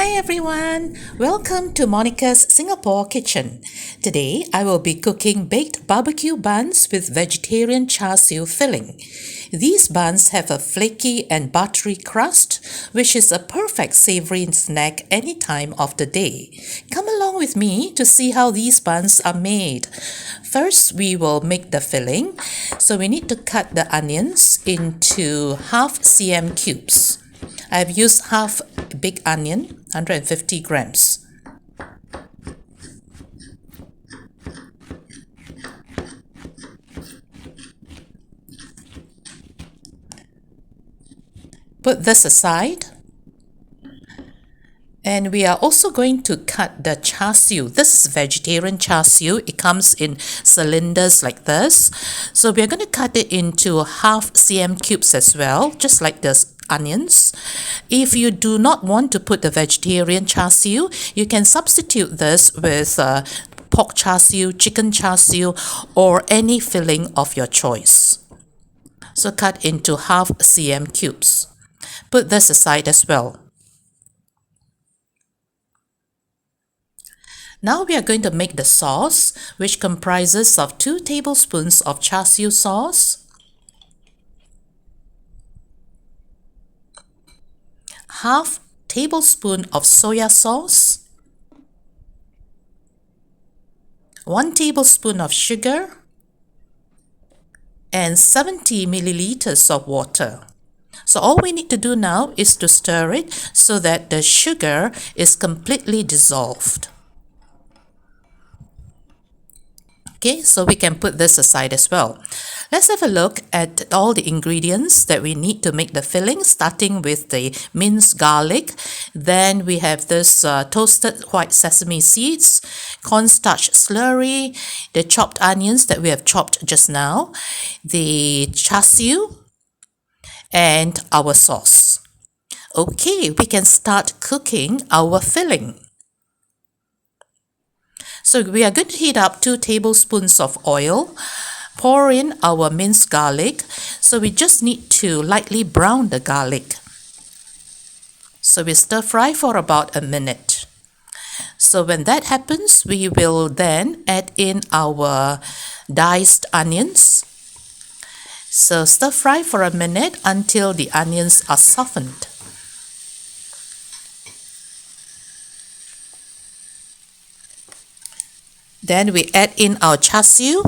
Hi everyone, welcome to Monica's Singapore Kitchen. Today I will be cooking baked BBQ buns with vegetarian char siu filling. These buns have a flaky and buttery crust, which is a perfect savory snack any time of the day. Come along with me to see how these buns are made. First, we will make the filling. So we need to cut the onions into half cm cubes. I've used half big onion, 150 grams. Put this aside. And we are also going to cut the char siu. This is vegetarian char siu. It comes in cylinders like this. So we are going to cut it into half cm cubes as well, just like this onions. If you do not want to put the vegetarian char siu, you can substitute this with pork char siu, chicken char siu, or any filling of your choice. So cut into half cm cubes. Put this aside as well. Now we are going to make the sauce, which comprises of 2 tablespoons of char siu sauce, half tablespoon of soya sauce, 1 tablespoon of sugar, and 70 milliliters of water. So all we need to do now is to stir it so that the sugar is completely dissolved. Okay, so we can put this aside as well. Let's have a look at all the ingredients that we need to make the filling, starting with the minced garlic. Then we have this toasted white sesame seeds, cornstarch slurry, the chopped onions that we have chopped just now, the char siu, and our sauce. Okay, we can start cooking our filling. So we are going to heat up 2 tablespoons of oil, pour in our minced garlic. So we just need to lightly brown the garlic. So we stir fry for about a minute. So when that happens, we will then add in our diced onions. So stir fry for a minute until the onions are softened. Then we add in our char siu.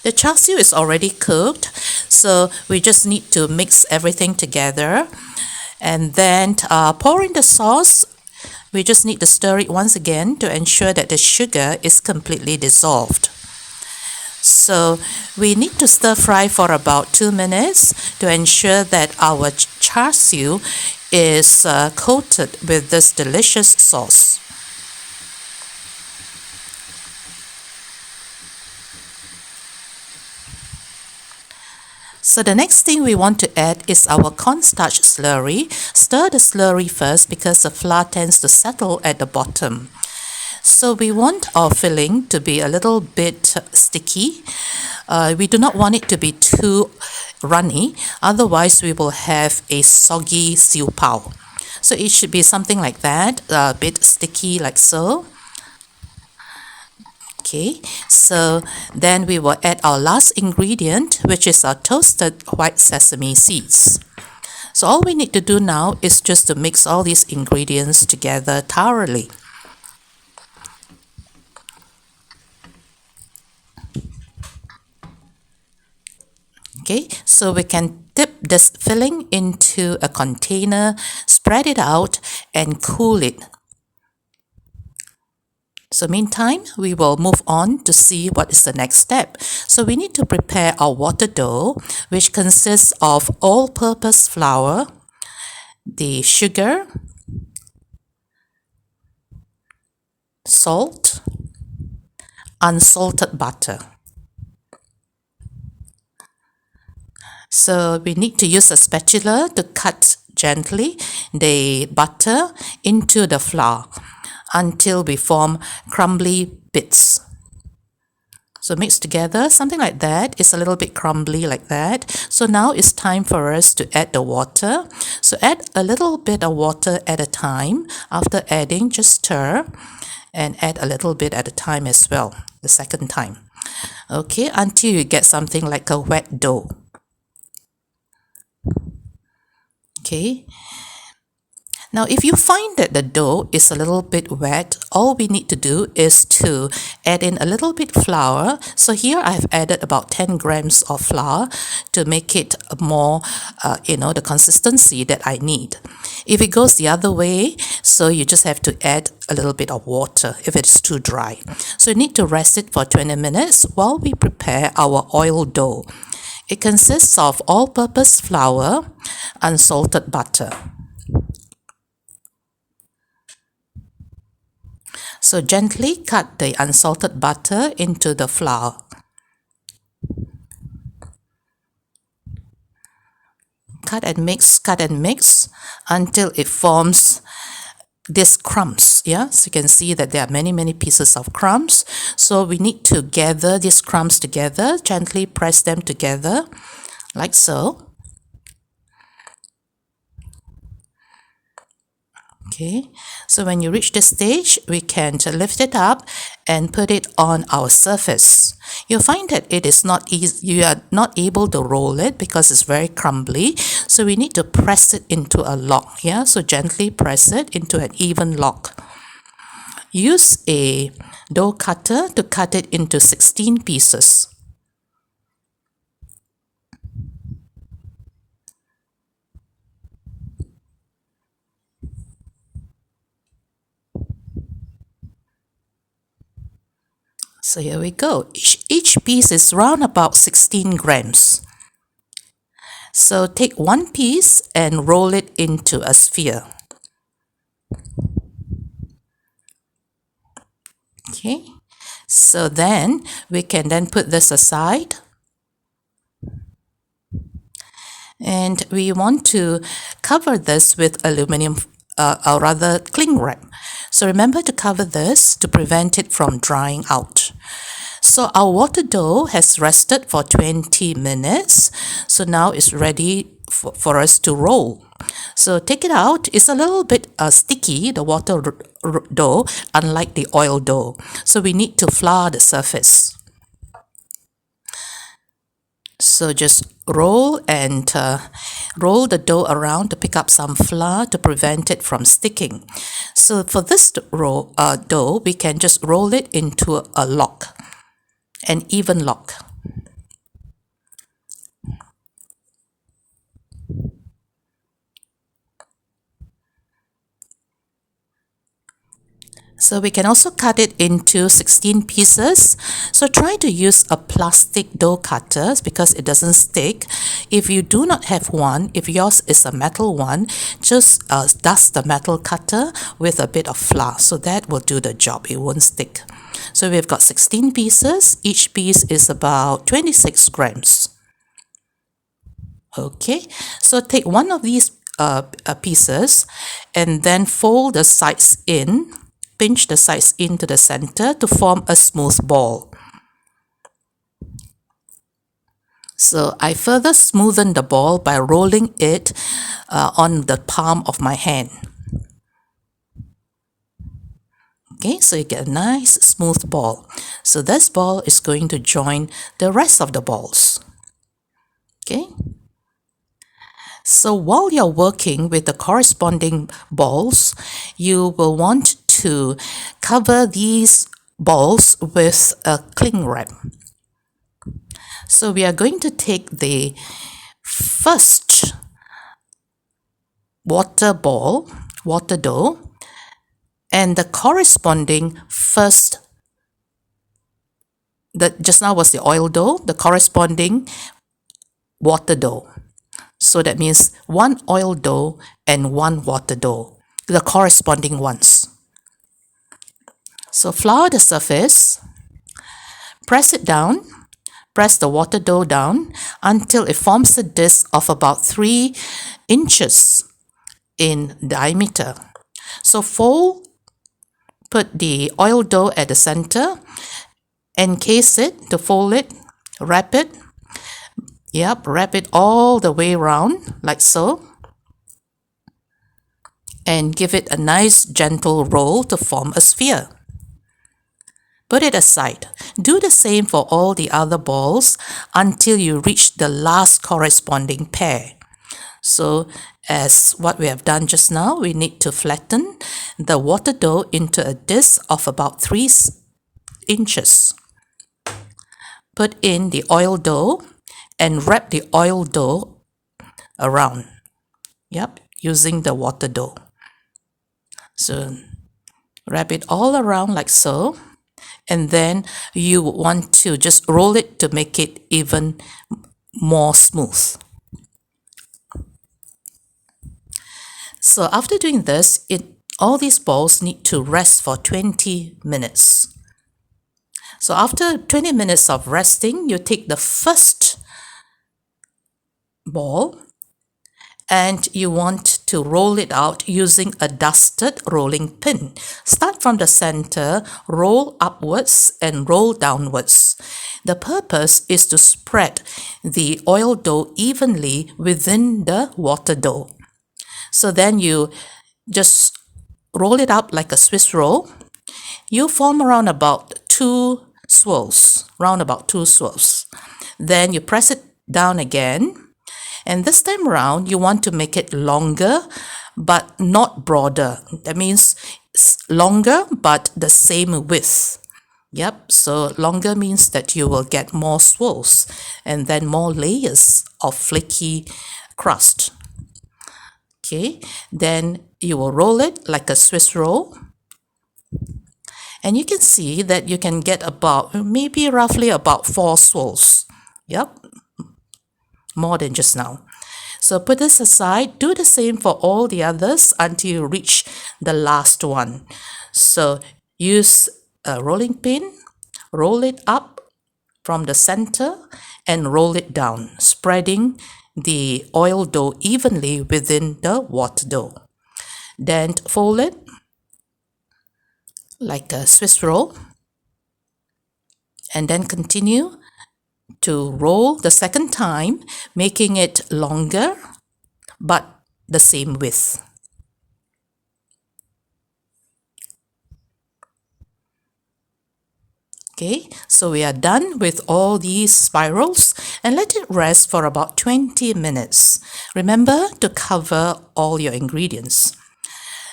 The char siu is already cooked, so we just need to mix everything together. And then pour in the sauce. We just need to stir it once again to ensure that the sugar is completely dissolved. So we need to stir fry for about 2 minutes to ensure that our char siu is coated with this delicious sauce. So the next thing we want to add is our cornstarch slurry. Stir the slurry first because the flour tends to settle at the bottom. So we want our filling to be a little bit sticky. We do not want it to be too runny, otherwise we will have a soggy Siu Pau. So it should be something like that, a bit sticky like so. Okay, so then we will add our last ingredient, which is our toasted white sesame seeds. So all we need to do now is just to mix all these ingredients together thoroughly. Okay, so we can dip this filling into a container, spread it out, and cool it. So meantime, we will move on to see what is the next step. So we need to prepare our water dough, which consists of all-purpose flour, the sugar, salt, unsalted butter. So we need to use a spatula to cut gently the butter into the flour until we form crumbly bits. So mix together, something like that. It's a little bit crumbly like that. So now it's time for us to add the water. So add a little bit of water at a time. After adding, just stir and add a little bit at a time as well, the second time. Okay, until you get something like a wet dough. Okay. Now, if you find that the dough is a little bit wet, all we need to do is to add in a little bit flour. So here I've added about 10 grams of flour to make it more, the consistency that I need. If it goes the other way, so you just have to add a little bit of water if it's too dry. So you need to rest it for 20 minutes while we prepare our oil dough. It consists of all-purpose flour, unsalted butter. So gently cut the unsalted butter into the flour. Cut and mix until it forms these crumbs. Yeah, so you can see that there are many pieces of crumbs. So we need to gather these crumbs together, gently press them together like so. Okay, so when you reach this stage, we can lift it up and put it on our surface. You'll find that it is not easy, you are not able to roll it because it's very crumbly. So we need to press it into a log. Yeah, so gently press it into an even log. Use a dough cutter to cut it into 16 pieces. So here we go. Each piece is round about 16 grams. So take one piece and roll it into a sphere. Okay, so then we can then put this aside. And we want to cover this with aluminum or rather cling wrap. So remember to cover this to prevent it from drying out. So our water dough has rested for 20 minutes. So now it's ready for us to roll. So take it out. It's a little bit sticky, the water dough, unlike the oil dough. So we need to flour the surface. So just roll and roll the dough around to pick up some flour to prevent it from sticking. So for this dough, we can just roll it into a log, an even log. So we can also cut it into 16 pieces. So try to use a plastic dough cutter because it doesn't stick. If you do not have one, if yours is a metal one, just dust the metal cutter with a bit of flour. So that will do the job. It won't stick. So we've got 16 pieces. Each piece is about 26 grams. Okay, so take one of these pieces and then fold the sides in. Pinch the sides into the center to form a smooth ball. So I further smoothen the ball by rolling it on the palm of my hand. Okay, so you get a nice smooth ball. So this ball is going to join the rest of the balls. Okay. So while you're working with the corresponding balls, you will want to cover these balls with a cling wrap. So we are going to take the first water dough, and the corresponding first, that just now was the oil dough, the corresponding water dough. So that means one oil dough and one water dough, the corresponding ones. So flour the surface, press it down, press the water dough down until it forms a disc of about 3 inches in diameter. So put the oil dough at the center encase it, to fold it, wrap it. Yep, wrap it all the way around like so. And give it a nice gentle roll to form a sphere. Put it aside. Do the same for all the other balls until you reach the last corresponding pair. So as what we have done just now, we need to flatten the water dough into a disc of about 3 inches. Put in the oil dough and wrap the oil dough around. Yep, using the water dough. So wrap it all around like so. And then you want to just roll it to make it even more smooth. So after doing this, all these balls need to rest for 20 minutes. So after 20 minutes of resting, you take the first ball and you want to roll it out using a dusted rolling pin. Start from the center, roll upwards and roll downwards. The purpose is to spread the oil dough evenly within the water dough. So then you just roll it up like a Swiss roll. You form around about 2 swirls, Then you press it down again. And this time around, you want to make it longer, but not broader. That means longer, but the same width. Yep, so longer means that you will get more swirls and then more layers of flaky crust. Okay, then you will roll it like a Swiss roll. And you can see that you can get about, maybe roughly about 4 swirls. Yep, more than just now. So put this aside, do the same for all the others until you reach the last one. So use a rolling pin, roll it up from the center and roll it down, spreading the oil dough evenly within the water dough. Then fold it like a Swiss roll and then continue to roll the second time, making it longer but the same width. Okay, so we are done with all these spirals and let it rest for about 20 minutes. Remember to cover all your ingredients.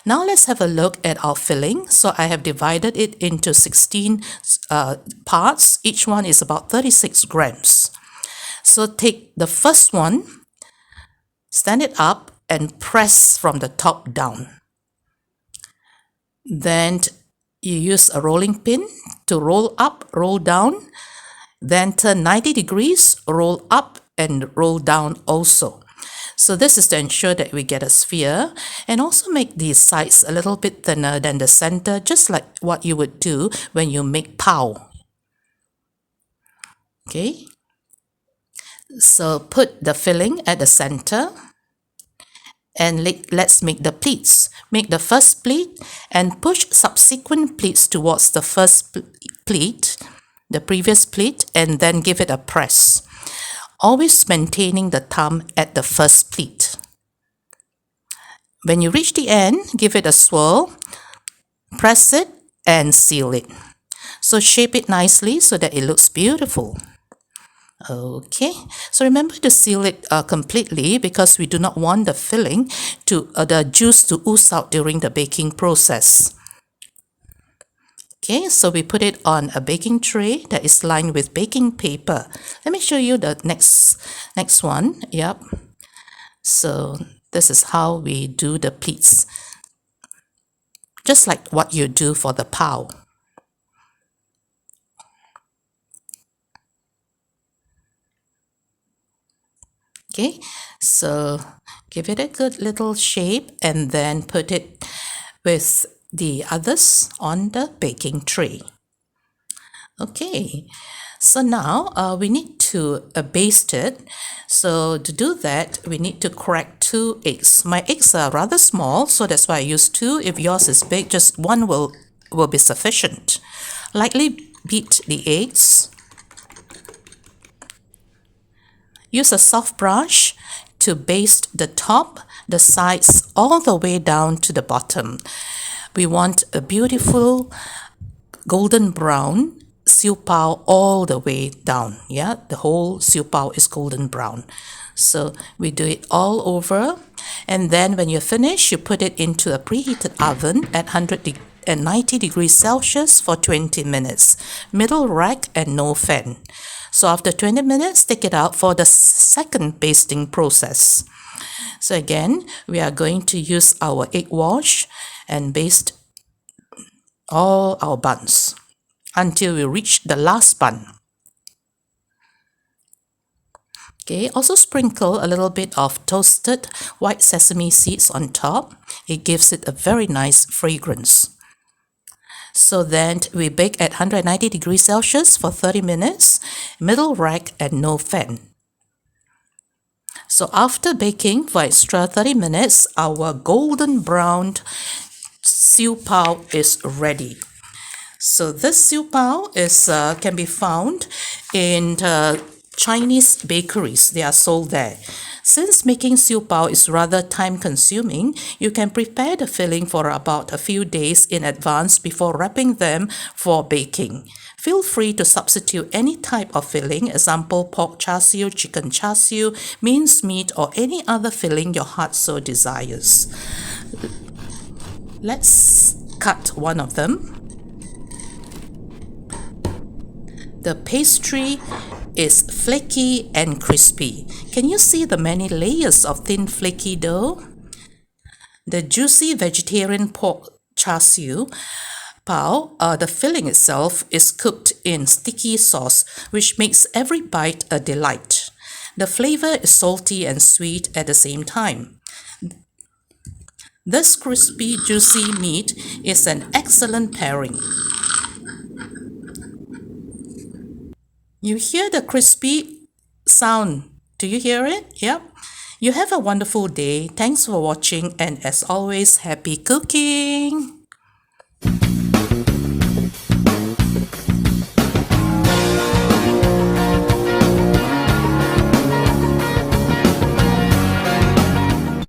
Now let's have a look at our filling. So I have divided it into 16 parts. Each one is about 36 grams. So take the first one, stand it up and press from the top down. Then you use a rolling pin to roll up, roll down, then turn 90 degrees, roll up and roll down also. So this is to ensure that we get a sphere and also make these sides a little bit thinner than the center, just like what you would do when you make pao. Okay, so put the filling at the center and let's make the pleats. Make the first pleat and push subsequent pleats towards the first pleat, the previous pleat, and then give it a press. Always maintaining the thumb at the first pleat. When you reach the end, give it a swirl, press it and seal it. So shape it nicely so that it looks beautiful. Okay, so remember to seal it completely because we do not want the filling to the juice to ooze out during the baking process. Okay, so we put it on a baking tray that is lined with baking paper. Let me show you the next one. Yep. So this is how we do the pleats. Just like what you do for the pao. Okay, so give it a good little shape and then put it with the others on the baking tray. Okay, so now we need to baste it. So to do that, we need to crack 2 eggs. My eggs are rather small, so that's why I use 2. If yours is big, just 1 will be sufficient. Lightly beat the eggs. Use a soft brush to baste the top, the sides, all the way down to the bottom. We want a beautiful golden brown Siu Pau all the way down. Yeah, the whole Siu Pau is golden brown. So we do it all over, and then when you're finished, you put it into a preheated oven at 90 degrees Celsius for 20 minutes. Middle rack and no fan. So after 20 minutes, take it out for the second basting process. So again, we are going to use our egg wash and baste all our buns until we reach the last bun. Okay, also sprinkle a little bit of toasted white sesame seeds on top. It gives it a very nice fragrance. So then we bake at 190 degrees Celsius for 30 minutes, middle rack and no fan. So after baking for extra 30 minutes, our golden browned Siu Pau is ready. So this Siu Pau is can be found in Chinese bakeries. They are sold there. Since making Siu Pau is rather time-consuming, you can prepare the filling for about a few days in advance before wrapping them for baking. Feel free to substitute any type of filling, example pork char siu, chicken char siu, minced meat, or any other filling your heart so desires. Let's cut one of them. The pastry is flaky and crispy. Can you see the many layers of thin flaky dough? The juicy vegetarian pork char siu pao, the filling itself is cooked in sticky sauce, which makes every bite a delight. The flavor is salty and sweet at the same time. This crispy, juicy meat is an excellent pairing. You hear the crispy sound. Do you hear it? Yep. You have a wonderful day. Thanks for watching, and as always, happy cooking!